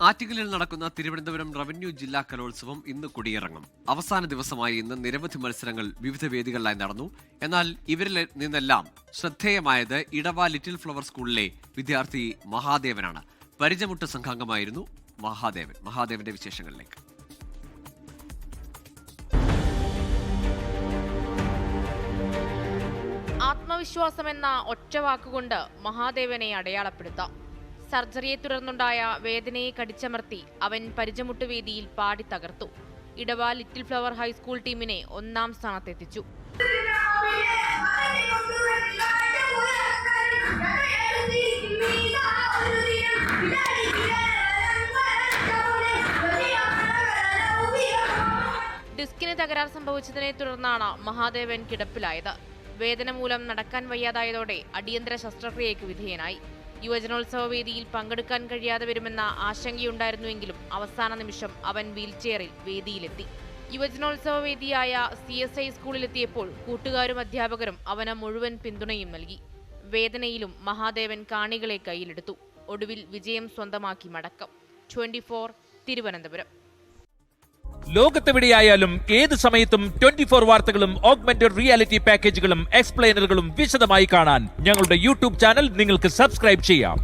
ആറ്റിങ്ങലിൽ നടക്കുന്ന തിരുവനന്തപുരം റവന്യൂ ജില്ലാ കലോത്സവം ഇന്ന് കൊടിയിറങ്ങും. അവസാന ദിവസമായി ഇന്ന് നിരവധി മത്സരങ്ങൾ വിവിധ വേദികളിലായി നടന്നു. എന്നാൽ ഇവരിൽ നിന്നെല്ലാം ശ്രദ്ധേയമായത് ഇടവ ലിറ്റിൽ ഫ്ലവർ സ്കൂളിലെ വിദ്യാർത്ഥി മഹാദേവനാണ്. പരിചമുട്ട സംഘാംഗമായിരുന്നു മഹാദേവന്റെ വിശേഷങ്ങളിലേക്ക്. ആത്മവിശ്വാസമെന്ന ഒറ്റവാക്കുകൊണ്ട് മഹാദേവനെ അടയാളപ്പെടുത്താം. സർജറിയെ തുടർന്നുണ്ടായ വേദനയെ കടിച്ചമർത്തി അവൻ പരിചമുട്ട് വേദിയിൽ പാടി തകർത്തു. ഇടവ ലിറ്റിൽ ഫ്ലവർ ഹൈസ്കൂൾ ടീമിനെ ഒന്നാം സ്ഥാനത്തെത്തിച്ചു. ഡിസ്കിന് തകരാർ സംഭവിച്ചതിനെ തുടർന്നാണ് മഹാദേവൻ കിടപ്പിലായത്. വേദന മൂലം നടക്കാൻ വയ്യാതായതോടെ അടിയന്തര ശസ്ത്രക്രിയയ്ക്ക് വിധേയനായി. യുവജനോത്സവ വേദിയിൽ പങ്കെടുക്കാൻ കഴിയാതെ വരുമെന്ന ആശങ്കയുണ്ടായിരുന്നുവെങ്കിലും അവസാന നിമിഷം അവൻ വീൽചെയറിൽ വേദിയിലെത്തി. യുവജനോത്സവ വേദിയായ CSI സ്കൂളിലെത്തിയപ്പോൾ കൂട്ടുകാരും അധ്യാപകരും അവന് മുഴുവൻ പിന്തുണയും നൽകി. വേദനയിലും മഹാദേവൻ കാണികളെ കയ്യിലെടുത്തു. ഒടുവിൽ വിജയം സ്വന്തമാക്കി മടക്കം. 24 തിരുവനന്തപുരം. ലോകത്തെവിടെയായാലും ഏത് സമയത്തും 24 വാർത്തകളും ഓഗ്മെന്റഡ് റിയാലിറ്റി പാക്കേജുകളും എക്സ്പ്ലെയിനറുകളും വിശദമായി കാണാൻ ഞങ്ങളുടെ YouTube ചാനൽ നിങ്ങൾക്ക് സബ്സ്ക്രൈബ് ചെയ്യാം.